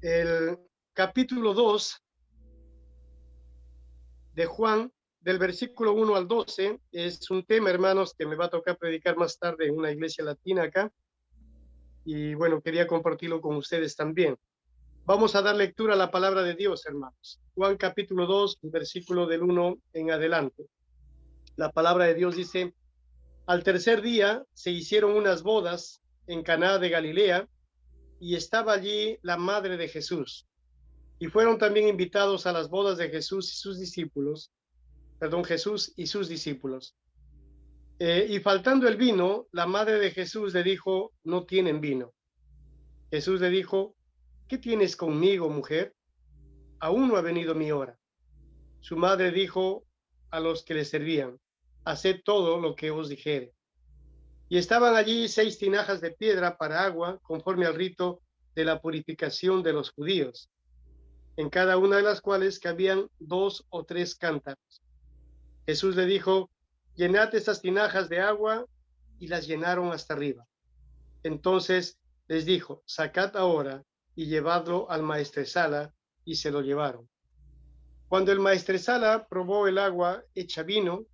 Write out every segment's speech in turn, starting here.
el capítulo 2 de Juan, del versículo 1 al 12, es un tema, hermanos, que me va a tocar predicar más tarde en una iglesia latina acá. Y bueno, quería compartirlo con ustedes también. Vamos a dar lectura a la palabra de Dios, hermanos. Juan capítulo 2, versículo del 1 en adelante. La palabra de Dios dice: al tercer día se hicieron unas bodas en Caná de Galilea, y estaba allí la madre de Jesús. Y fueron también invitados a las bodas de Jesús y sus discípulos, Jesús y sus discípulos. Y faltando el vino, la madre de Jesús le dijo: no tienen vino. Jesús le dijo: ¿qué tienes conmigo, mujer? Aún no ha venido mi hora. Su madre dijo a los que le servían: haced todo lo que os dijere. Y estaban allí 6 tinajas de piedra para agua, conforme al rito de la purificación de los judíos, en cada una de las cuales cabían 2 o 3 cántaros. Jesús le dijo: llenad estas tinajas de agua, y las llenaron hasta arriba. Entonces les dijo: sacad ahora y llevadlo al maestresala, y se lo llevaron. Cuando el maestresala probó el agua hecha vino,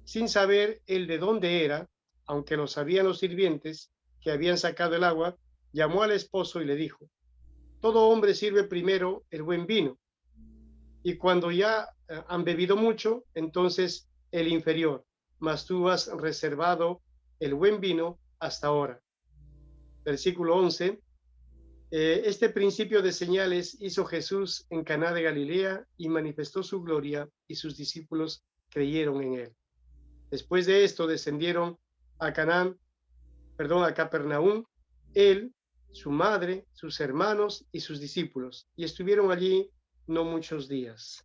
sin saber él de dónde era, aunque lo sabían los sirvientes que habían sacado el agua, llamó al esposo y le dijo: todo hombre sirve primero el buen vino, y cuando ya han bebido mucho, entonces el inferior, mas tú has reservado el buen vino hasta ahora. Versículo 11. Este principio de señales hizo Jesús en Caná de Galilea, y manifestó su gloria, y sus discípulos creyeron en él. Después de esto descendieron a a Capernaum, él, su madre, sus hermanos y sus discípulos, y estuvieron allí no muchos días.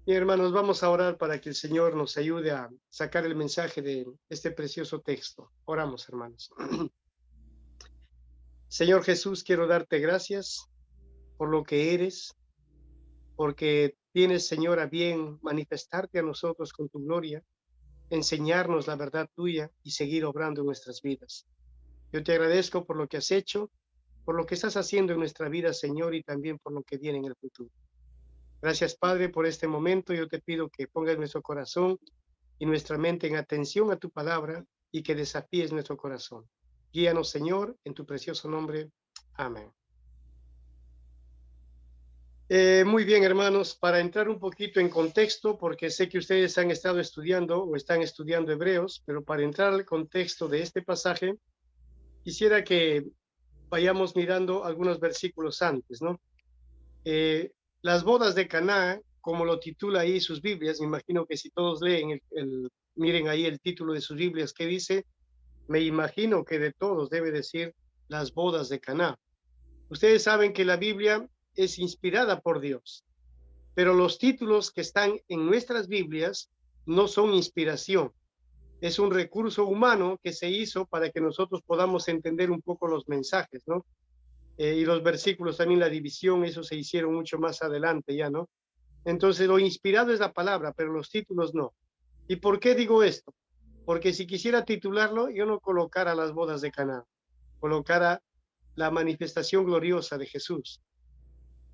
Bien, hermanos, vamos a orar para que el Señor nos ayude a sacar el mensaje de este precioso texto. Oramos, hermanos. Señor Jesús, quiero darte gracias por lo que eres, porque tienes, Señor, a bien manifestarte a nosotros con tu gloria, enseñarnos la verdad tuya y seguir obrando en nuestras vidas. Yo te agradezco por lo que has hecho, por lo que estás haciendo en nuestra vida, Señor, y también por lo que viene en el futuro. Gracias, Padre, por este momento. Yo te pido que pongas nuestro corazón y nuestra mente en atención a tu palabra, y que desafíes nuestro corazón. Guíanos, Señor, en tu precioso nombre. Amén. Muy bien, hermanos, para entrar un poquito en contexto, porque sé que ustedes han estado estudiando o están estudiando Hebreos, pero para entrar al contexto de este pasaje, quisiera que vayamos mirando algunos versículos antes, ¿no? Las bodas de Caná, como lo titula ahí sus Biblias, me imagino que si todos leen miren ahí el título de sus Biblias, que dice, me imagino que de todos debe decir las bodas de Caná. Ustedes saben que la Biblia es inspirada por Dios, pero los títulos que están en nuestras Biblias no son inspiración. Es un recurso humano que se hizo para que nosotros podamos entender un poco los mensajes, ¿no? Y los versículos también, la división, eso se hicieron mucho más adelante ya, ¿no? Entonces, lo inspirado es la palabra, pero los títulos no. ¿Y por qué digo esto? Porque si quisiera titularlo, yo no colocara las bodas de Caná, colocara la manifestación gloriosa de Jesús,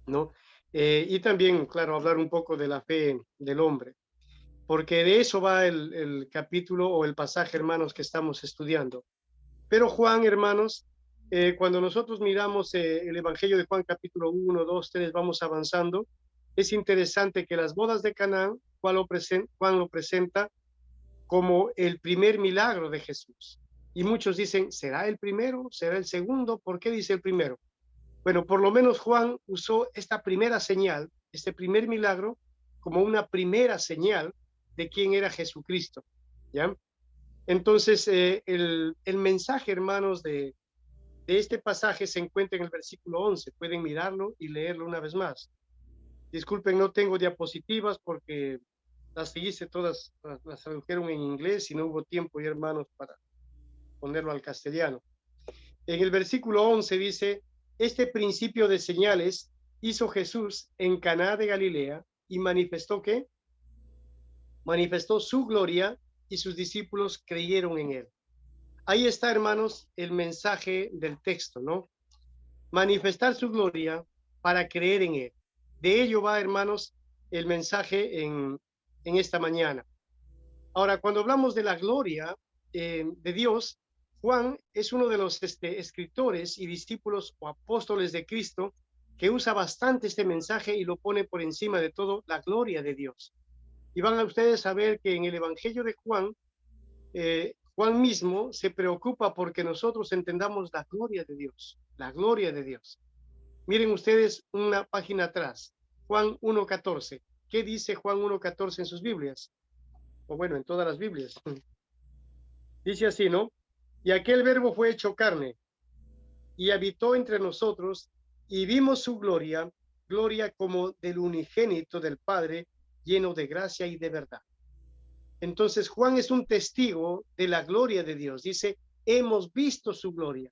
¿no? Y también, claro, hablar un poco de la fe del hombre, porque de eso va el capítulo o el pasaje, hermanos, que estamos estudiando. Pero Juan, hermanos, cuando nosotros miramos el Evangelio de Juan, capítulo 1, 2, 3, vamos avanzando, es interesante que las bodas de Caná, Juan lo presenta como el primer milagro de Jesús. Y muchos dicen, ¿será el primero? ¿Será el segundo? ¿Por qué dice el primero? Bueno, por lo menos Juan usó esta primera señal, este primer milagro, como una primera señal de quién era Jesucristo, ¿ya? Entonces, el mensaje, hermanos, de este pasaje se encuentra en el versículo 11. Pueden mirarlo y leerlo una vez más. Disculpen, no tengo diapositivas porque las hice todas, las tradujeron en inglés y no hubo tiempo, hermanos, para ponerlo al castellano. En el versículo 11 dice, este principio de señales hizo Jesús en Caná de Galilea, y manifestó ¿qué? Manifestó su gloria, y sus discípulos creyeron en él. Ahí está, hermanos, el mensaje del texto, ¿no? Manifestar su gloria para creer en él. De ello va, hermanos, el mensaje en esta mañana. Ahora, cuando hablamos de la gloria de Dios, Juan es uno de los escritores y discípulos o apóstoles de Cristo que usa bastante este mensaje y lo pone por encima de todo, la gloria de Dios. Y van a ustedes a ver que en el Evangelio de Juan, Juan mismo se preocupa porque nosotros entendamos la gloria de Dios, la gloria de Dios. Miren ustedes una página atrás, Juan 1:14. ¿Qué dice Juan 1:14 en sus Biblias? O bueno, en todas las Biblias. Dice así, ¿no? Y aquel verbo fue hecho carne y habitó entre nosotros y vimos su gloria, gloria como del unigénito del Padre, lleno de gracia y de verdad. Entonces Juan es un testigo de la gloria de Dios. Dice, hemos visto su gloria.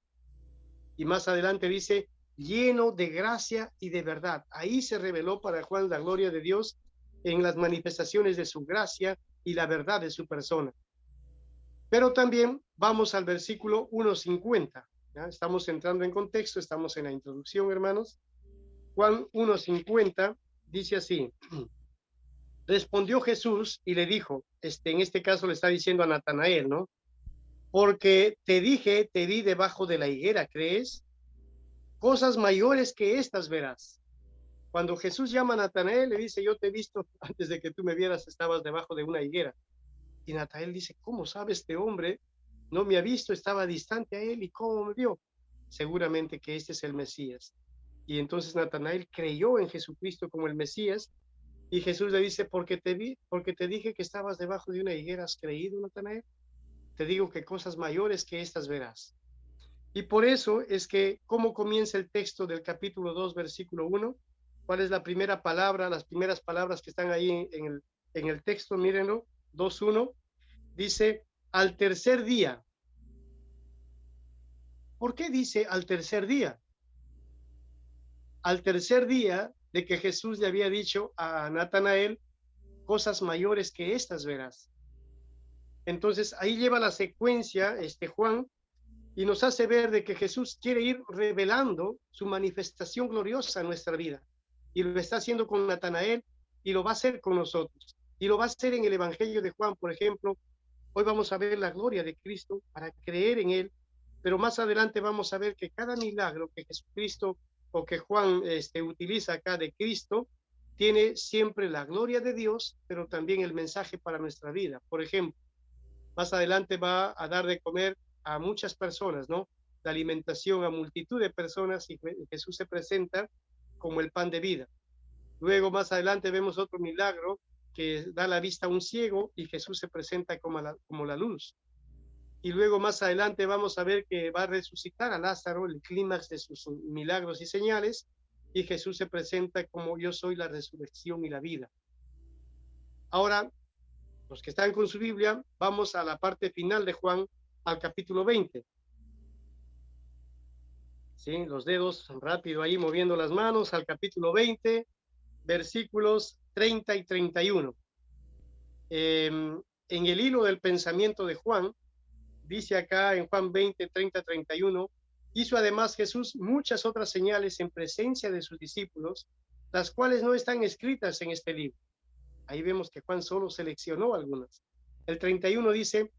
Y más adelante dice, lleno de gracia y de verdad. Ahí se reveló para Juan la gloria de Dios en las manifestaciones de su gracia y la verdad de su persona. Pero también vamos al versículo 1:50. ¿Ya? Estamos entrando en contexto, estamos en la introducción, hermanos. Juan 1:50 dice así, respondió Jesús y le dijo, en este caso le está diciendo a Natanael, ¿no? Porque te dije, te vi debajo de la higuera, ¿crees? Cosas mayores que estas verás. Cuando Jesús llama a Natanael, le dice, yo te he visto antes de que tú me vieras, estabas debajo de una higuera. Y Natanael dice, ¿cómo sabe este hombre? No me ha visto, estaba distante a él y ¿cómo me vio? Seguramente que este es el Mesías. Y entonces Natanael creyó en Jesucristo como el Mesías y Jesús le dice, porque te vi, porque te dije que estabas debajo de una higuera, ¿has creído, Natanael? Te digo que cosas mayores que estas verás. Y por eso es que, ¿cómo comienza el texto del capítulo 2, versículo 1? ¿Cuál es la primera palabra, las primeras palabras que están ahí en el texto? Mírenlo, 2:1. Dice, al tercer día. ¿Por qué dice al tercer día? Al tercer día de que Jesús le había dicho a Natanael, cosas mayores que estas verás. Entonces ahí lleva la secuencia Juan y nos hace ver de que Jesús quiere ir revelando su manifestación gloriosa en nuestra vida. Y lo está haciendo con Natanael y lo va a hacer con nosotros. Y lo va a hacer en el Evangelio de Juan, por ejemplo. Hoy vamos a ver la gloria de Cristo para creer en él, pero más adelante vamos a ver que cada milagro que Jesucristo o que Juan utiliza acá de Cristo tiene siempre la gloria de Dios, pero también el mensaje para nuestra vida. Por ejemplo, más adelante va a dar de comer a muchas personas, ¿no? La alimentación a multitud de personas y Jesús se presenta como el pan de vida. Luego más adelante vemos otro milagro que da la vista a un ciego y Jesús se presenta como la luz. Y luego más adelante vamos a ver que va a resucitar a Lázaro, el clímax de sus milagros y señales, y Jesús se presenta como yo soy la resurrección y la vida. Ahora, los que están con su Biblia, vamos a la parte final de Juan, al capítulo 20. ¿Sí? Los dedos rápido ahí moviendo las manos al capítulo 20, versículos 30 y 31. En el hilo del pensamiento de Juan, dice acá en Juan 20, 30, 31, hizo además Jesús muchas otras señales en presencia de sus discípulos, las cuales no están escritas en este libro. Ahí vemos que Juan solo seleccionó algunas. El 31 dice,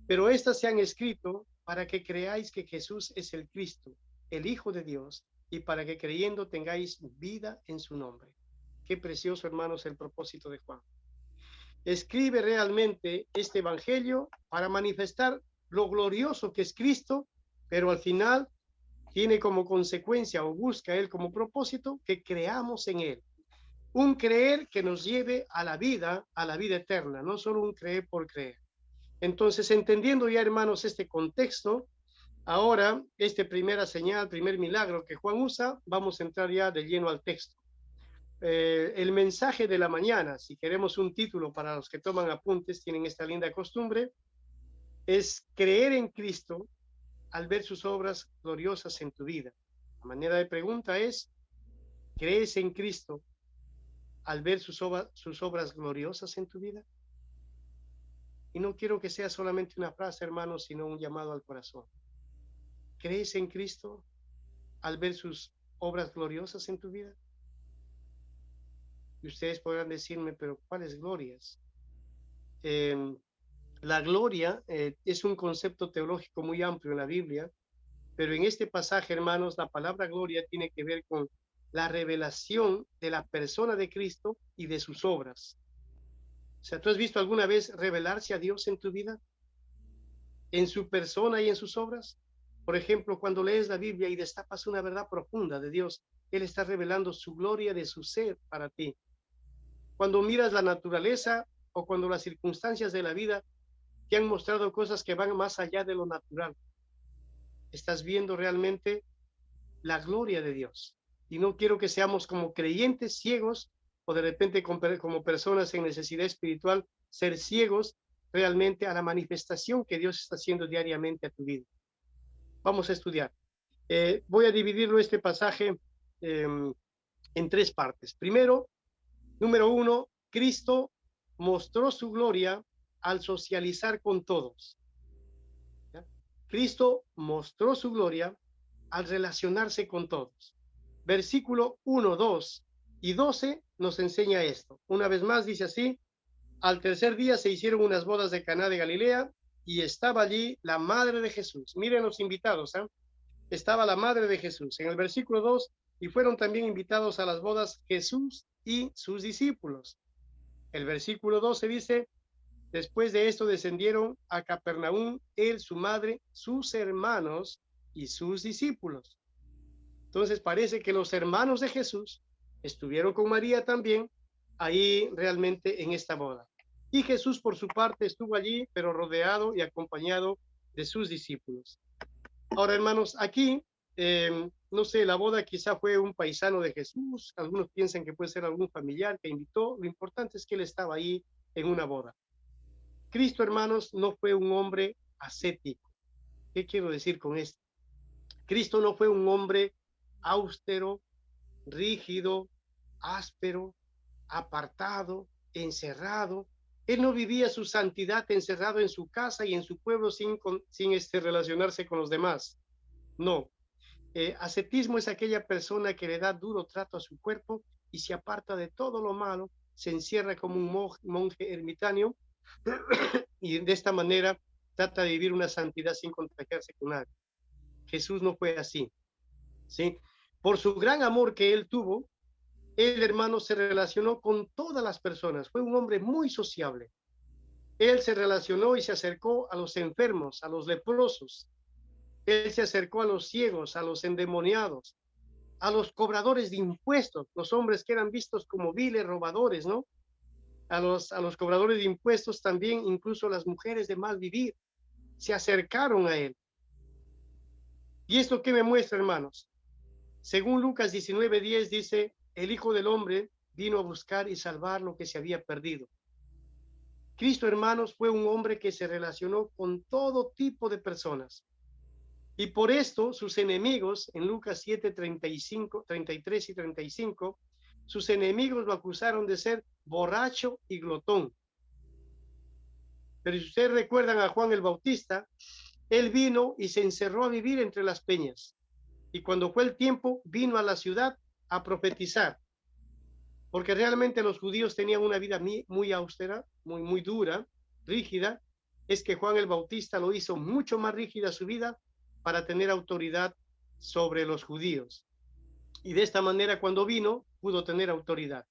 pero estas se han escrito para que creáis que Jesús es el Cristo, el Hijo de Dios, y para que creyendo tengáis vida en su nombre. Qué precioso, hermanos, el propósito de Juan. Escribe realmente este evangelio para manifestar lo glorioso que es Cristo, pero al final tiene como consecuencia o busca él como propósito que creamos en él. Un creer que nos lleve a la vida eterna, no solo un creer por creer. Entonces, entendiendo ya, hermanos, este contexto, ahora, primera señal, primer milagro que Juan usa, vamos a entrar ya de lleno al texto. El mensaje de la mañana, si queremos un título para los que toman apuntes, tienen esta linda costumbre, es creer en Cristo al ver sus obras gloriosas en tu vida. La manera de pregunta es, ¿crees en Cristo al ver sus obras gloriosas en tu vida? Y no quiero que sea solamente una frase, hermano, sino un llamado al corazón. ¿Crees en Cristo al ver sus obras gloriosas en tu vida? Y ustedes podrán decirme, pero ¿cuáles glorias? Eh, la gloria es un concepto teológico muy amplio en la Biblia, pero en este pasaje, hermanos, la palabra gloria tiene que ver con la revelación de la persona de Cristo y de sus obras. O sea, ¿tú has visto alguna vez revelarse a Dios en tu vida, en su persona y en sus obras? Por ejemplo, cuando lees la Biblia y destapas una verdad profunda de Dios, Él está revelando su gloria de su ser para ti. Cuando miras la naturaleza o cuando las circunstancias de la vida te han mostrado cosas que van más allá de lo natural, estás viendo realmente la gloria de Dios. Y no quiero que seamos como creyentes ciegos o de repente como personas en necesidad espiritual, ser ciegos realmente a la manifestación que Dios está haciendo diariamente a tu vida. Vamos a estudiar. Voy a dividirlo este pasaje en tres partes. Primero, número uno, Cristo mostró su gloria al socializar con todos. ¿Ya? Cristo mostró su gloria al relacionarse con todos. Versículo 1, 2 y 12 nos enseña esto. Una vez más dice así: al tercer día se hicieron unas bodas de Caná de Galilea y estaba allí la madre de Jesús. Miren los invitados, ¿eh? Estaba la madre de Jesús. En el versículo 2, y fueron también invitados a las bodas Jesús y sus discípulos. El versículo 12 dice: después de esto descendieron a Capernaum él, su madre, sus hermanos y sus discípulos. Entonces parece que los hermanos de Jesús estuvieron con María también ahí realmente en esta boda. Y Jesús por su parte estuvo allí, pero rodeado y acompañado de sus discípulos. Ahora, hermanos, aquí, no sé, la boda quizá fue un paisano de Jesús, algunos piensan que puede ser algún familiar que invitó, lo importante es que él estaba ahí en una boda. Cristo, hermanos, no fue un hombre ascético. ¿Qué quiero decir con esto? Cristo no fue un hombre austero, rígido, áspero, apartado, encerrado. Él no vivía su santidad encerrado en su casa y en su pueblo sin relacionarse con los demás. No. Ascetismo es aquella persona que le da duro trato a su cuerpo y se aparta de todo lo malo, se encierra como un monje ermitaño y de esta manera trata de vivir una santidad sin contagiarse con nadie. Jesús no fue así, ¿sí? Por su gran amor que él tuvo, el hermano se relacionó con todas las personas, fue un hombre muy sociable. Él se relacionó y se acercó a los enfermos, a los leprosos. Él se acercó a los ciegos, a los endemoniados, a los cobradores de impuestos, los hombres que eran vistos como viles, robadores, ¿no? A los cobradores de impuestos también, incluso las mujeres de mal vivir, se acercaron a él. ¿Y esto qué me muestra, hermanos? Según Lucas 19:10 dice: el Hijo del Hombre vino a buscar y salvar lo que se había perdido. Cristo, hermanos, fue un hombre que se relacionó con todo tipo de personas. Y por esto sus enemigos, en Lucas 7:35, 33 y 35, sus enemigos lo acusaron de ser borracho y glotón. Pero si ustedes recuerdan a Juan el Bautista, él vino y se encerró a vivir entre las peñas. Y cuando fue el tiempo, vino a la ciudad a profetizar. Porque realmente los judíos tenían una vida muy austera, muy dura, rígida. Es que Juan el Bautista lo hizo mucho más rígida su vida para tener autoridad sobre los judíos. Y de esta manera, cuando vino, pudo tener autoridad.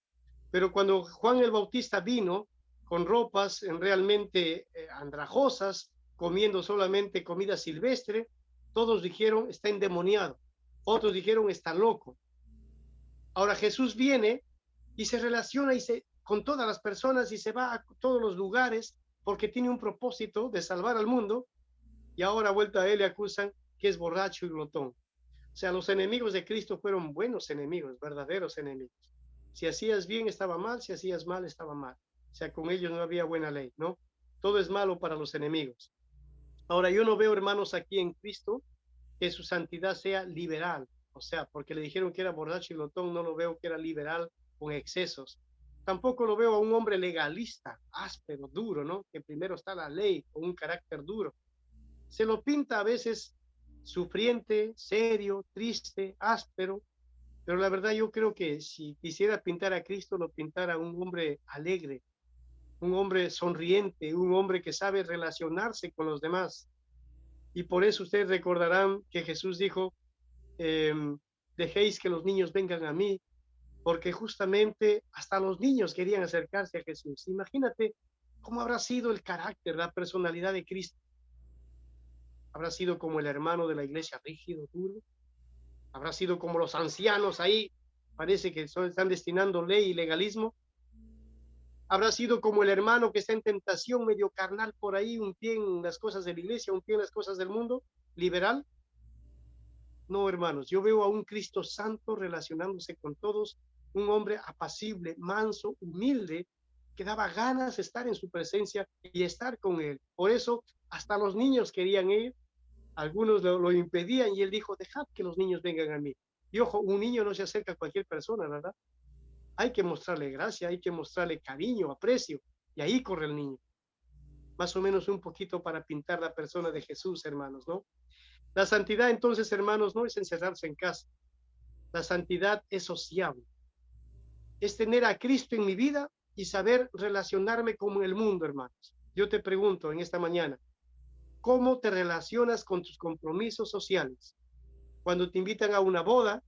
Pero cuando Juan el Bautista vino con ropas realmente andrajosas, comiendo solamente comida silvestre, todos dijeron: está endemoniado. Otros dijeron: está loco. Ahora Jesús viene y se relaciona con todas las personas y se va a todos los lugares porque tiene un propósito de salvar al mundo, y ahora vuelta a él le acusan que es borracho y glotón. O sea, los enemigos de Cristo fueron buenos enemigos, verdaderos enemigos. Si hacías bien estaba mal, si hacías mal estaba mal. O sea, con ellos no había buena ley, ¿no? Todo es malo para los enemigos. Ahora, yo no veo, hermanos, aquí en Cristo que su santidad sea liberal. O sea, porque le dijeron que era borracho y glotón, no lo veo que era liberal con excesos. Tampoco lo veo a un hombre legalista, áspero, duro, ¿no? Que primero está la ley, con un carácter duro. Se lo pinta a veces sufriente, serio, triste, áspero, pero la verdad yo creo que si quisiera pintar a Cristo, lo pintara un hombre alegre, un hombre sonriente, un hombre que sabe relacionarse con los demás. Y por eso ustedes recordarán que Jesús dijo, eh, dejéis que los niños vengan a mí, porque justamente hasta los niños querían acercarse a Jesús. Imagínate cómo habrá sido el carácter, la personalidad de Cristo. Habrá sido como el hermano de la iglesia, rígido, duro. Habrá sido como los ancianos ahí, parece que están destinando ley y legalismo. Habrá sido como el hermano que está en tentación, medio carnal por ahí, un pie en las cosas de la iglesia, un pie en las cosas del mundo, liberal. No, hermanos, yo veo a un Cristo santo relacionándose con todos, un hombre apacible, manso, humilde, que daba ganas de estar en su presencia y estar con él. Por eso, hasta los niños querían ir, algunos lo impedían y él dijo, dejad que los niños vengan a mí. Y ojo, un niño no se acerca a cualquier persona, ¿verdad? Hay que mostrarle gracia, hay que mostrarle cariño, aprecio, y ahí corre el niño. Más o menos un poquito para pintar la persona de Jesús, hermanos, ¿no? La santidad, entonces, hermanos, no es encerrarse en casa. La santidad es sociable. Es tener a Cristo en mi vida y saber relacionarme con el mundo, hermanos. Yo te pregunto en esta mañana, ¿cómo te relacionas con tus compromisos sociales? Cuando te invitan a una boda,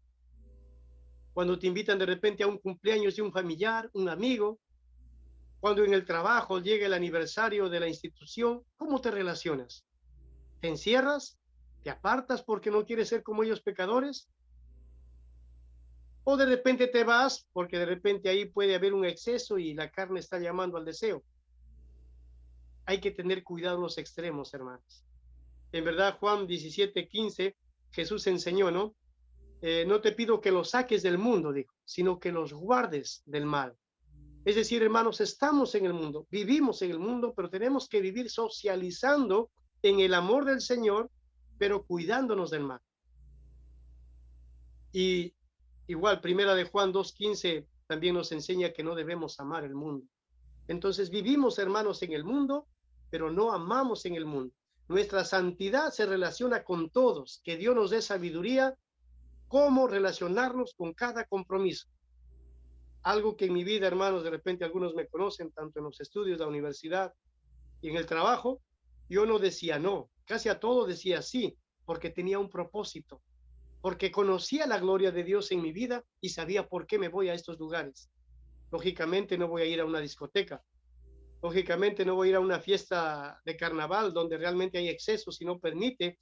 cuando te invitan de repente a un cumpleaños de un familiar, un amigo, cuando en el trabajo llega el aniversario de la institución, ¿cómo te relacionas? ¿Te encierras? ¿Te apartas porque no quieres ser como ellos pecadores? O de repente te vas porque de repente ahí puede haber un exceso y la carne está llamando al deseo. Hay que tener cuidado en los extremos, hermanos. En verdad, Juan 17:15, Jesús enseñó, ¿no? No te pido que los saques del mundo, dijo, sino que los guardes del mal. Es decir, hermanos, estamos en el mundo, vivimos en el mundo, pero tenemos que vivir socializando en el amor del Señor, pero cuidándonos del mal. Y igual, primera de Juan 2:15 también nos enseña que no debemos amar el mundo. Entonces vivimos, hermanos, en el mundo, pero no amamos en el mundo. Nuestra santidad se relaciona con todos, que Dios nos dé sabiduría, cómo relacionarnos con cada compromiso. Algo que en mi vida, hermanos, de repente algunos me conocen, tanto en los estudios de la universidad y en el trabajo, yo no decía no, casi a todo decía sí, porque tenía un propósito, porque conocía la gloria de Dios en mi vida y sabía por qué me voy a estos lugares. Lógicamente no voy a ir a una discoteca, lógicamente no voy a ir a una fiesta de carnaval donde realmente hay excesos y no permite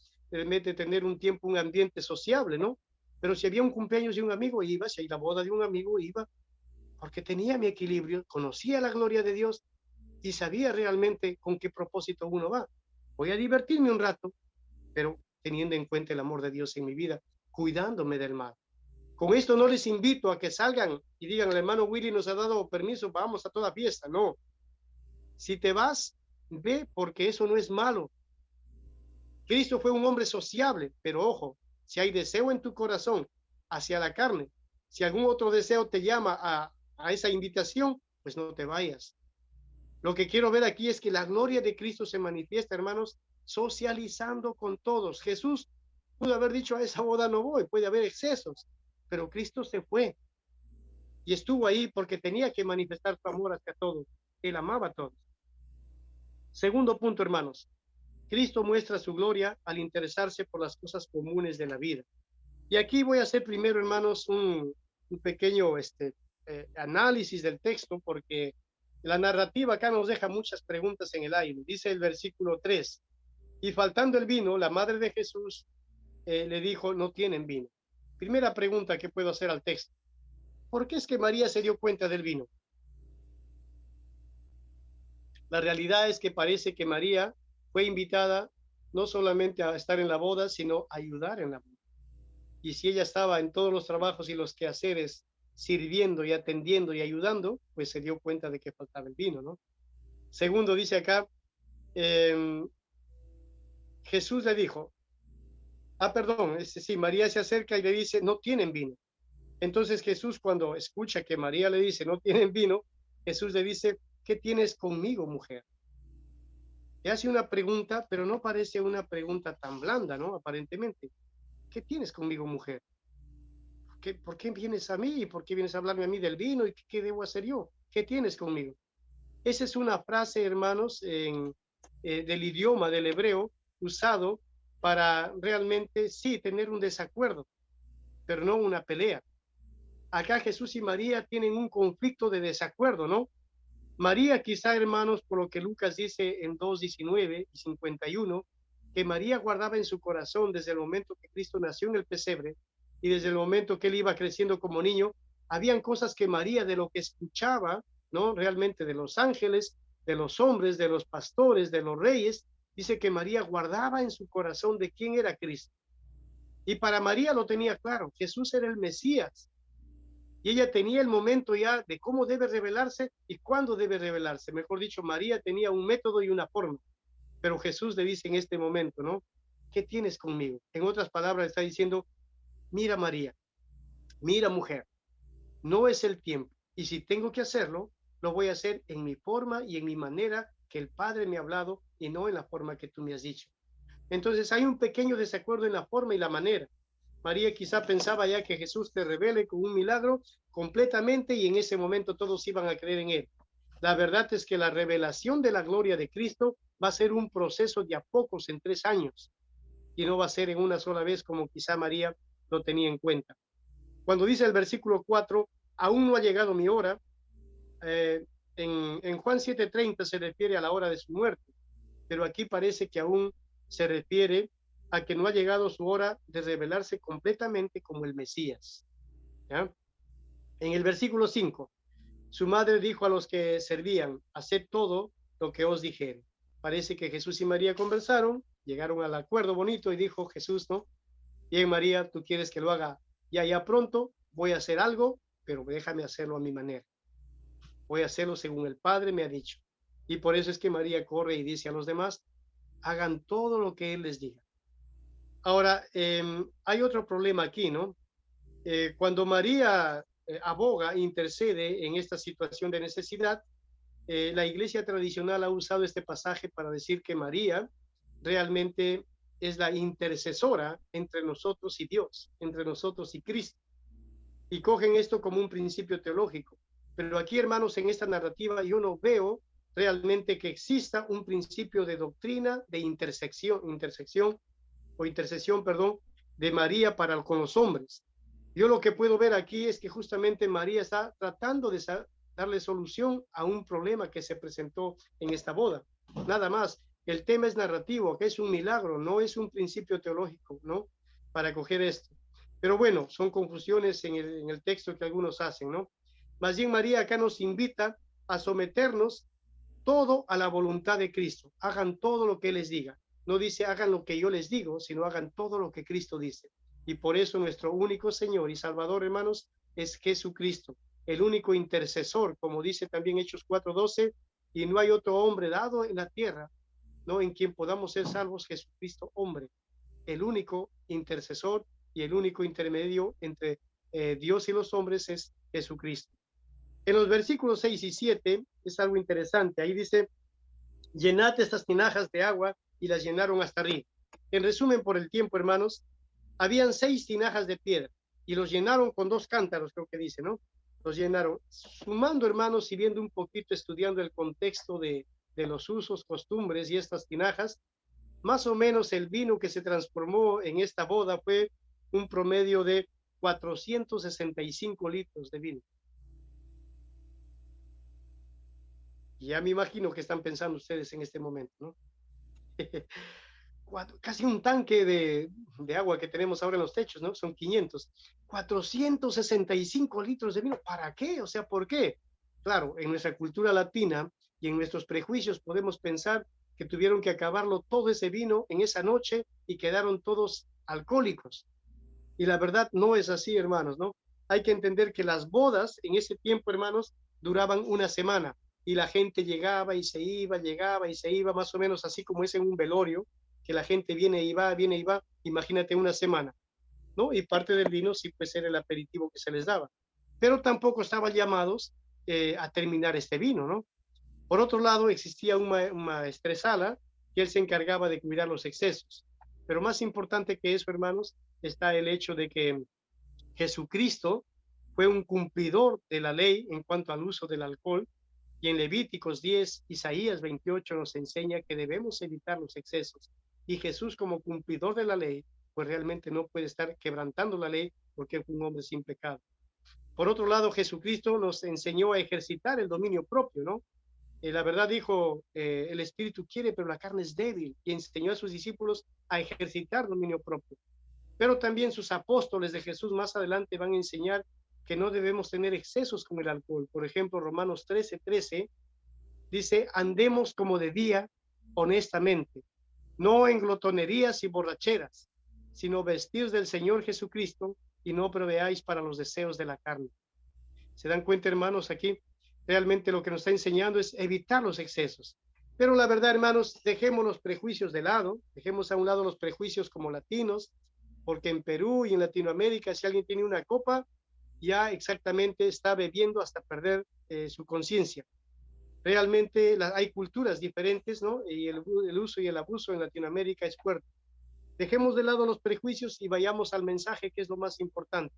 tener un tiempo, un ambiente sociable, ¿no? Pero si había un cumpleaños de un amigo, iba, si hay la boda de un amigo, iba, porque tenía mi equilibrio, conocía la gloria de Dios y sabía realmente con qué propósito uno va. Voy a divertirme un rato, pero teniendo en cuenta el amor de Dios en mi vida, cuidándome del mal. Con esto no les invito a que salgan y digan, el hermano Willy nos ha dado permiso, vamos a toda fiesta. No, si te vas, ve porque eso no es malo. Cristo fue un hombre sociable, pero ojo, si hay deseo en tu corazón hacia la carne, si algún otro deseo te llama a esa invitación, pues no te vayas. Lo que quiero ver aquí es que la gloria de Cristo se manifiesta, hermanos, socializando con todos. Jesús pudo haber dicho a esa boda no voy, puede haber excesos, pero Cristo se fue y estuvo ahí porque tenía que manifestar su amor hacia todos. Él amaba a todos. Segundo punto, hermanos, Cristo muestra su gloria al interesarse por las cosas comunes de la vida. Y aquí voy a hacer primero, hermanos, un pequeño análisis del texto, porque la narrativa acá nos deja muchas preguntas en el aire. Dice el versículo 3, y faltando el vino, la madre de Jesús le dijo, no tienen vino. Primera pregunta que puedo hacer al texto. ¿Por qué es que María se dio cuenta del vino? La realidad es que parece que María fue invitada no solamente a estar en la boda, sino a ayudar en la boda. Y si ella estaba en todos los trabajos y los quehaceres, sirviendo y atendiendo y ayudando, pues se dio cuenta de que faltaba el vino, ¿no? Segundo, dice acá, eh, Jesús le dijo, perdón, sí, María se acerca y le dice, no tienen vino. Entonces Jesús, cuando escucha que María le dice, no tienen vino, Jesús le dice, ¿qué tienes conmigo, mujer? Le hace una pregunta, pero no parece una pregunta tan blanda, ¿no? Aparentemente. ¿Qué tienes conmigo, mujer? ¿Por qué vienes a mí? ¿Por qué vienes a hablarme a mí del vino? ¿Y qué debo hacer yo? ¿Qué tienes conmigo? Esa es una frase, hermanos, del idioma del hebreo usado para realmente, sí, tener un desacuerdo, pero no una pelea. Acá Jesús y María tienen un conflicto de desacuerdo, ¿no? María, quizá, hermanos, por lo que Lucas dice en 2:19 y 51, que María guardaba en su corazón desde el momento que Cristo nació en el pesebre y desde el momento que él iba creciendo como niño, habían cosas que María, de lo que escuchaba, ¿no? Realmente de los ángeles, de los hombres, de los pastores, de los reyes, dice que María guardaba en su corazón de quién era Cristo. Y para María lo tenía claro, Jesús era el Mesías, y ella tenía el momento ya de cómo debe revelarse y cuándo debe revelarse. Mejor dicho, María tenía un método y una forma, pero Jesús le dice en este momento, ¿no? ¿Qué tienes conmigo? En otras palabras, está diciendo, mira María, mira mujer, no es el tiempo. Y si tengo que hacerlo, lo voy a hacer en mi forma y en mi manera que el Padre me ha hablado y no en la forma que tú me has dicho. Entonces hay un pequeño desacuerdo en la forma y la manera. María quizá pensaba ya que Jesús te revele con un milagro completamente y en ese momento todos iban a creer en él. La verdad es que la revelación de la gloria de Cristo va a ser un proceso de a pocos en 3 años y no va a ser en una sola vez como quizá María lo tenía en cuenta. Cuando dice el versículo 4, aún no ha llegado mi hora, en Juan 7:30 se refiere a la hora de su muerte, pero aquí parece que aún se refiere a que no ha llegado su hora de revelarse completamente como el Mesías. ¿Ya? En el versículo 5, su madre dijo a los que servían, haced todo lo que os dijere. Parece que Jesús y María conversaron, llegaron al acuerdo bonito y dijo Jesús, ¿no? Bien, María, tú quieres que lo haga ya pronto, voy a hacer algo, pero déjame hacerlo a mi manera. Voy a hacerlo según el Padre me ha dicho. Y por eso es que María corre y dice a los demás, hagan todo lo que Él les diga. Ahora, hay otro problema aquí, ¿no? Cuando María aboga, intercede en esta situación de necesidad, la iglesia tradicional ha usado este pasaje para decir que María realmente es la intercesora entre nosotros y Dios, entre nosotros y Cristo, y cogen esto como un principio teológico. Pero aquí, hermanos, en esta narrativa yo no veo realmente que exista un principio de doctrina de intercesión, perdón, de María para con los hombres. Yo lo que puedo ver aquí es que justamente María está tratando de darle solución a un problema que se presentó en esta boda. Nada más. El tema es narrativo, que es un milagro, no es un principio teológico, ¿no? Para coger esto. Pero bueno, son confusiones en el texto que algunos hacen, ¿no? Más bien María acá nos invita a someternos todo a la voluntad de Cristo. Hagan todo lo que Él les diga. No dice hagan lo que yo les digo, sino hagan todo lo que Cristo dice. Y por eso nuestro único Señor y Salvador, hermanos, es Jesucristo, el único intercesor, como dice también Hechos 4:12, y no hay otro hombre dado en la tierra, ¿no? En quien podamos ser salvos, Jesucristo, hombre, el único intercesor y el único intermedio entre Dios y los hombres es Jesucristo. En los versículos 6 y 7 es algo interesante. Ahí dice, llenad estas tinajas de agua, y las llenaron hasta arriba. En resumen, por el tiempo, hermanos, habían 6 tinajas de piedra y los llenaron con 2 cántaros, creo que dice, ¿no? Los llenaron. Sumando, hermanos, y viendo un poquito, estudiando el contexto de los usos, costumbres y estas tinajas, más o menos el vino que se transformó en esta boda fue un promedio de 465 litros de vino. Y ya me imagino que están pensando ustedes en este momento, ¿no? Casi un tanque de agua que tenemos ahora en los techos, ¿no? Son 500. 465 litros de vino. ¿Para qué? O sea, ¿por qué? Claro, en nuestra cultura latina y en nuestros prejuicios podemos pensar que tuvieron que acabarlo todo ese vino en esa noche y quedaron todos alcohólicos. Y la verdad no es así, hermanos, ¿no? Hay que entender que las bodas en ese tiempo, hermanos, duraban una semana y la gente llegaba y se iba, llegaba y se iba, más o menos así como es en un velorio, que la gente viene y va, viene y va, imagínate una semana, ¿no? Y parte del vino sí pues era el aperitivo que se les daba. Pero tampoco estaban llamados a terminar este vino, ¿no? Por otro lado, existía un maestresala que él se encargaba de cuidar los excesos. Pero más importante que eso, hermanos, está el hecho de que Jesucristo fue un cumplidor de la ley en cuanto al uso del alcohol, y en Levíticos 10, Isaías 28 nos enseña que debemos evitar los excesos. Y Jesús, como cumplidor de la ley, pues realmente no puede estar quebrantando la ley porque fue un hombre sin pecado. Por otro lado, Jesucristo nos enseñó a ejercitar el dominio propio, ¿no? La verdad dijo, el espíritu quiere, pero la carne es débil, y enseñó a sus discípulos a ejercitar dominio propio. Pero también sus apóstoles de Jesús más adelante van a enseñar que no debemos tener excesos con el alcohol. Por ejemplo, Romanos 13:13 dice, andemos como de día, honestamente, no en glotonerías y borracheras, sino vestidos del Señor Jesucristo, y no proveáis para los deseos de la carne. ¿Se dan cuenta, hermanos? Aquí realmente lo que nos está enseñando es evitar los excesos. Pero la verdad, hermanos, dejemos los prejuicios de lado, dejemos a un lado los prejuicios como latinos, porque en Perú y en Latinoamérica, si alguien tiene una copa, ya exactamente está bebiendo hasta perder su conciencia. Realmente hay culturas diferentes, ¿no? Y el uso y el abuso en Latinoamérica es fuerte. Dejemos de lado los prejuicios y vayamos al mensaje, que es lo más importante.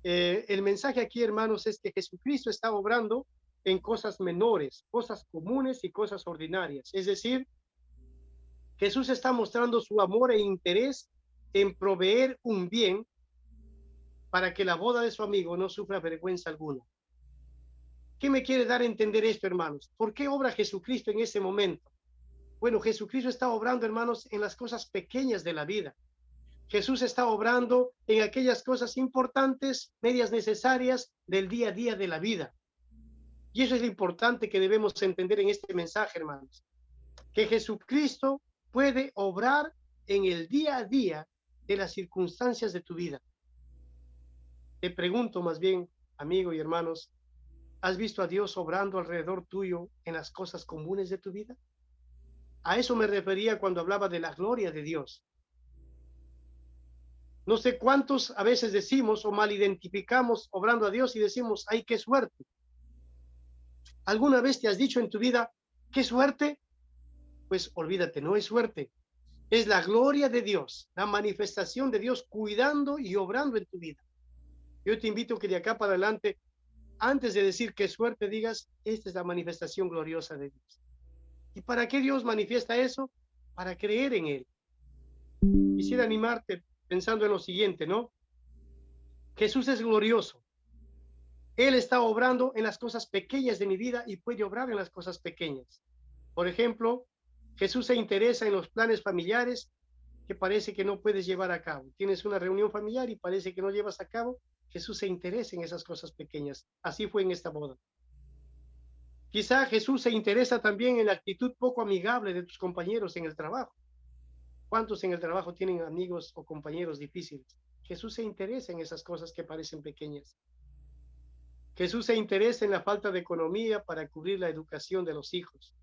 El mensaje aquí, hermanos, es que Jesucristo está obrando en cosas menores, cosas comunes y cosas ordinarias. Es decir, Jesús está mostrando su amor e interés en proveer un bien para que la boda de su amigo no sufra vergüenza alguna. ¿Qué me quiere dar a entender esto, hermanos? ¿Por qué obra Jesucristo en ese momento? Bueno, Jesucristo está obrando, hermanos, en las cosas pequeñas de la vida. Jesús está obrando en aquellas cosas importantes, medias necesarias del día a día de la vida. Y eso es lo importante que debemos entender en este mensaje, hermanos. Que Jesucristo puede obrar en el día a día de las circunstancias de tu vida. Te pregunto más bien, amigo y hermanos, ¿has visto a Dios obrando alrededor tuyo en las cosas comunes de tu vida? A eso me refería cuando hablaba de la gloria de Dios. No sé cuántos a veces decimos o mal identificamos obrando a Dios y decimos, ¡ay, qué suerte! ¿Alguna vez te has dicho en tu vida, qué suerte? Pues olvídate, no es suerte. Es la gloria de Dios, la manifestación de Dios cuidando y obrando en tu vida. Yo te invito a que de acá para adelante, antes de decir qué suerte, digas, esta es la manifestación gloriosa de Dios. ¿Y para qué Dios manifiesta eso? Para creer en Él. Quisiera animarte pensando en lo siguiente, ¿no? Jesús es glorioso. Él está obrando en las cosas pequeñas de mi vida y puede obrar en las cosas pequeñas. Por ejemplo, Jesús se interesa en los planes familiares que parece que no puedes llevar a cabo. Tienes una reunión familiar y parece que no llevas a cabo. Jesús se interesa en esas cosas pequeñas. Así fue en esta boda. Quizá Jesús se interesa también en la actitud poco amigable de tus compañeros en el trabajo. ¿Cuántos en el trabajo tienen amigos o compañeros difíciles? Jesús se interesa en esas cosas que parecen pequeñas. Jesús se interesa en la falta de economía para cubrir la educación de los hijos.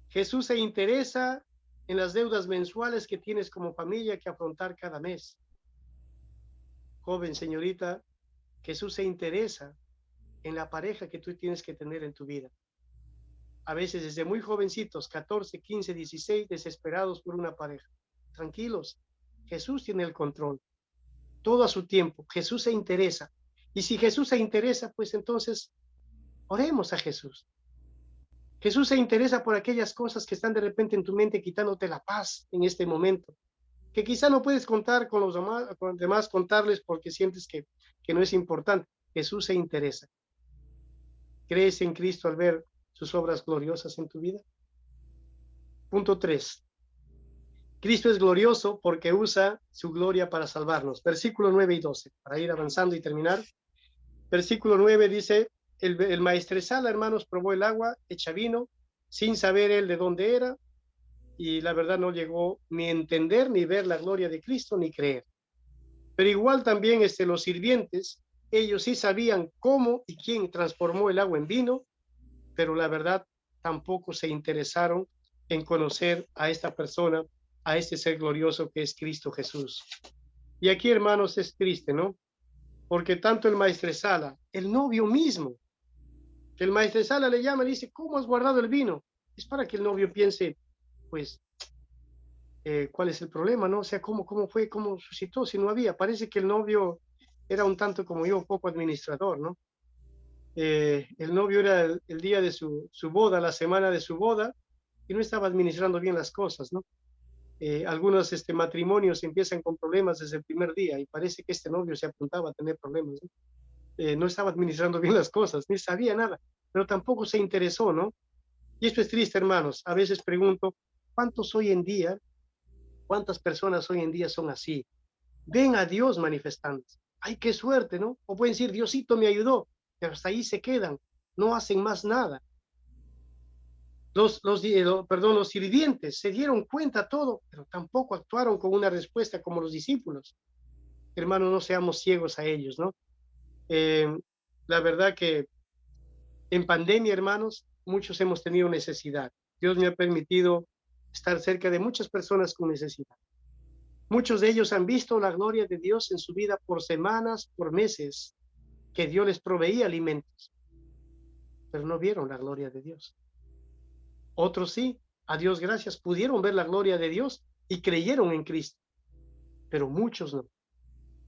Jesús se interesa en las deudas mensuales que tienes como familia que afrontar cada mes. Joven, señorita, Jesús se interesa en la pareja que tú tienes que tener en tu vida. A veces desde muy jovencitos, 14, 15, 16, desesperados por una pareja. Tranquilos, Jesús tiene el control. Todo a su tiempo, Jesús se interesa. Y si Jesús se interesa, pues entonces oremos a Jesús. Jesús se interesa por aquellas cosas que están de repente en tu mente quitándote la paz en este momento, que quizá no puedes contar con los demás contarles porque sientes que no es importante. Jesús se interesa. ¿Crees en Cristo al ver sus obras gloriosas en tu vida? Punto 3. Cristo es glorioso porque usa su gloria para salvarnos. Versículo 9 y 12, para ir avanzando y terminar. Versículo 9 dice, el maestresala, hermanos, probó el agua hecha vino, sin saber él de dónde era, y la verdad no llegó ni a entender, ni ver la gloria de Cristo, ni creer. Pero igual también los sirvientes, ellos sí sabían cómo y quién transformó el agua en vino, pero la verdad tampoco se interesaron en conocer a esta persona, a este ser glorioso que es Cristo Jesús. Y aquí, hermanos, es triste, ¿no? porque tanto el maestresala, el novio mismo, que el maestresala le llama y dice, ¿cómo has guardado el vino? Es para que el novio piense, pues, ¿cuál es el problema? ¿No? O sea, ¿cómo fue? ¿Cómo suscitó? Si no había, parece que el novio era un tanto como yo, poco administrador, ¿no? El novio era el día de su boda, la semana de su boda, y no estaba administrando bien las cosas, ¿no? Algunos matrimonios empiezan con problemas desde el primer día y parece que este novio se apuntaba a tener problemas, ¿no? No estaba administrando bien las cosas, ni sabía nada, pero tampoco se interesó, ¿no? Y esto es triste, hermanos. A veces pregunto, ¿cuántos hoy en día, cuántas personas hoy en día son así? Ven a Dios manifestándose. Ay, qué suerte, ¿no? O pueden decir, Diosito me ayudó, pero hasta ahí se quedan, no hacen más nada. Los sirvientes se dieron cuenta todo, pero tampoco actuaron con una respuesta como los discípulos. Hermanos, no seamos ciegos a ellos, ¿no? Eh, la verdad que en pandemia, hermanos, muchos hemos tenido necesidad. Dios me ha permitido estar cerca de muchas personas con necesidad. Muchos de ellos han visto la gloria de Dios en su vida por semanas, por meses, que Dios les proveía alimentos, pero no vieron la gloria de Dios. Otros sí, a Dios gracias, pudieron ver la gloria de Dios y creyeron en Cristo, pero muchos no.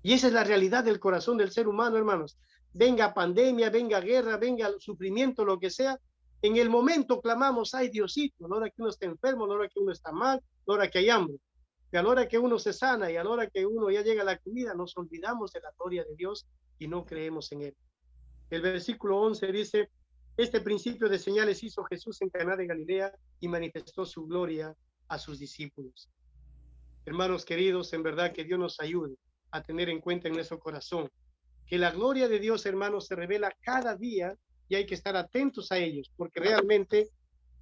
Y esa es la realidad del corazón del ser humano, hermanos. Venga pandemia, venga guerra, venga sufrimiento, lo que sea. En el momento clamamos, ay Diosito, a la hora que uno está enfermo, a la hora que uno está mal, a la hora que hay hambre. Y a la hora que uno se sana y a la hora que uno ya llega a la comida, nos olvidamos de la gloria de Dios y no creemos en Él. El versículo 11 dice, este principio de señales hizo Jesús en Caná de Galilea y manifestó su gloria a sus discípulos. Hermanos queridos, en verdad que Dios nos ayude a tener en cuenta en nuestro corazón que la gloria de Dios, hermanos, se revela cada día y hay que estar atentos a ellos, porque realmente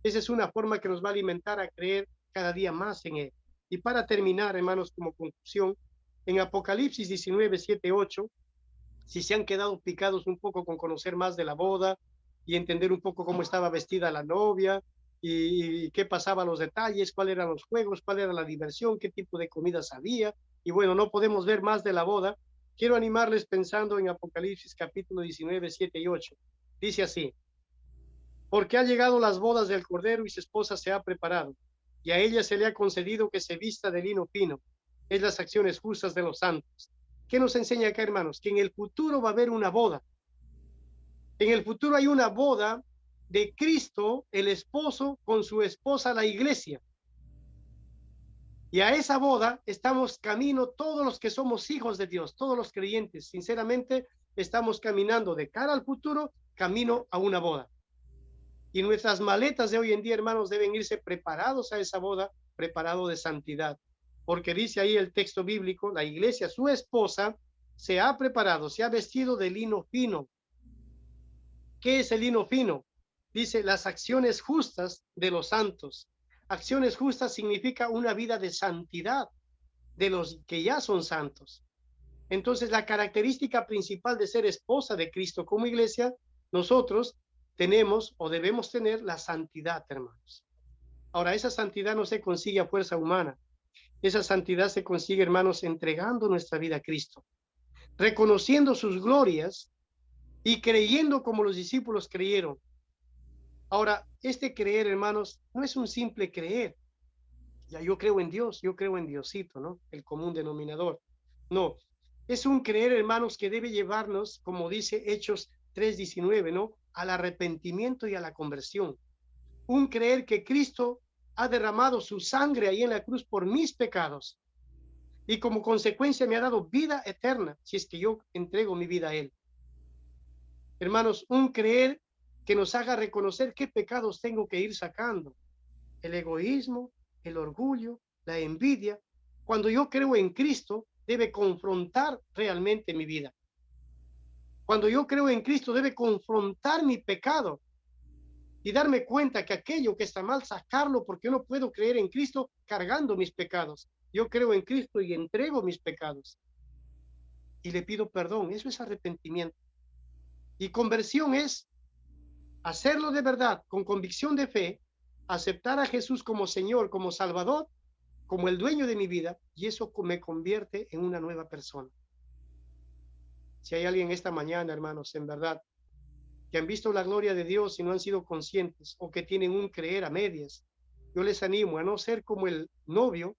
esa es una forma que nos va a alimentar a creer cada día más en Él. Y para terminar, hermanos, como conclusión, en Apocalipsis 19, 7, 8, si se han quedado picados un poco con conocer más de la boda y entender un poco cómo estaba vestida la novia y qué pasaba los detalles, cuáles eran los juegos, cuál era la diversión, qué tipo de comidas había. Y bueno, no podemos ver más de la boda. Quiero animarles pensando en Apocalipsis capítulo 19, 7 y 8. Dice así, porque ha llegado las bodas del Cordero y su esposa se ha preparado, y a ella se le ha concedido que se vista de lino fino, es las acciones justas de los santos. ¿Qué nos enseña acá, hermanos? Que en el futuro va a haber una boda. En el futuro hay una boda de Cristo, el esposo, con su esposa, la iglesia. Y a esa boda estamos camino todos los que somos hijos de Dios, todos los creyentes. Sinceramente, estamos caminando de cara al futuro, camino a una boda. Y nuestras maletas de hoy en día, hermanos, deben irse preparados a esa boda, preparado de santidad. Porque dice ahí el texto bíblico, la iglesia, su esposa, se ha preparado, se ha vestido de lino fino. ¿Qué es el lino fino? Dice las acciones justas de los santos. Acciones justas significa una vida de santidad de los que ya son santos. Entonces, la característica principal de ser esposa de Cristo como iglesia, nosotros tenemos o debemos tener la santidad, hermanos. Ahora, esa santidad no se consigue a fuerza humana. Esa santidad se consigue, hermanos, entregando nuestra vida a Cristo, reconociendo sus glorias y creyendo como los discípulos creyeron. Ahora, este creer, hermanos, no es un simple creer. Ya yo creo en Dios, yo creo en Diosito, ¿no? El común denominador. No, es un creer, hermanos, que debe llevarnos, como dice Hechos 3:19, ¿no? Al arrepentimiento y a la conversión. Un creer que Cristo ha derramado su sangre ahí en la cruz por mis pecados y como consecuencia me ha dado vida eterna si es que yo entrego mi vida a Él. Hermanos, un creer que nos haga reconocer qué pecados tengo que ir sacando. El egoísmo, el orgullo, la envidia. Cuando yo creo en Cristo, debe confrontar realmente mi vida. Cuando yo creo en Cristo, debe confrontar mi pecado y darme cuenta que aquello que está mal, sacarlo, porque yo no puedo creer en Cristo cargando mis pecados. Yo creo en Cristo y entrego mis pecados y le pido perdón. Eso es arrepentimiento. Y conversión es hacerlo de verdad, con convicción de fe, aceptar a Jesús como Señor, como Salvador, como el dueño de mi vida, y eso me convierte en una nueva persona. Si hay alguien esta mañana, hermanos, en verdad, que han visto la gloria de Dios y no han sido conscientes o que tienen un creer a medias, yo les animo a no ser como el novio,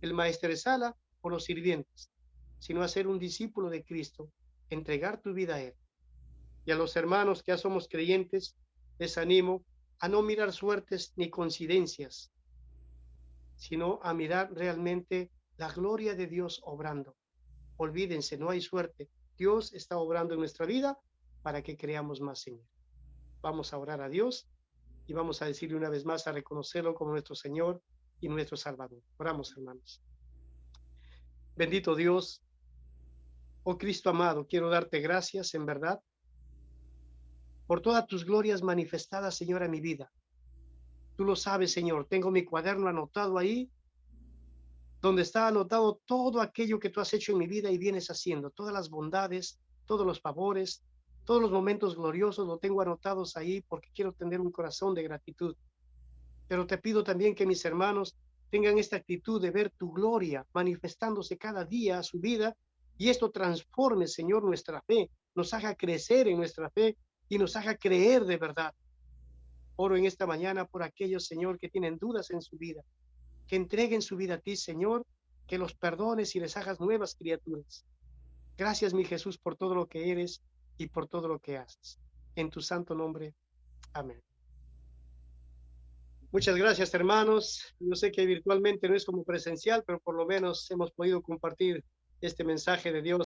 el maestresala o los sirvientes, sino a ser un discípulo de Cristo, entregar tu vida a Él. Y a los hermanos que ya somos creyentes, les animo a no mirar suertes ni coincidencias, sino a mirar realmente la gloria de Dios obrando. Olvídense, no hay suerte. Dios está obrando en nuestra vida para que creamos más en Él. Vamos a orar a Dios y vamos a decirle una vez más, a reconocerlo como nuestro Señor y nuestro Salvador. Oramos, hermanos. Bendito Dios, oh Cristo amado, quiero darte gracias en verdad por todas tus glorias manifestadas, Señor, en mi vida. Tú lo sabes, Señor, tengo mi cuaderno anotado ahí, donde está anotado todo aquello que tú has hecho en mi vida y vienes haciendo, todas las bondades, todos los favores, todos los momentos gloriosos, lo tengo anotados ahí porque quiero tener un corazón de gratitud. Pero te pido también que mis hermanos tengan esta actitud de ver tu gloria manifestándose cada día a su vida y esto transforme, Señor, nuestra fe, nos haga crecer en nuestra fe y nos haga creer de verdad. Oro en esta mañana por aquellos, Señor, que tienen dudas en su vida, que entreguen su vida a ti, Señor, que los perdones y les hagas nuevas criaturas. Gracias, mi Jesús, por todo lo que eres y por todo lo que haces. En tu santo nombre. Amén. Muchas gracias, hermanos. Yo sé que virtualmente no es como presencial, pero por lo menos hemos podido compartir este mensaje de Dios.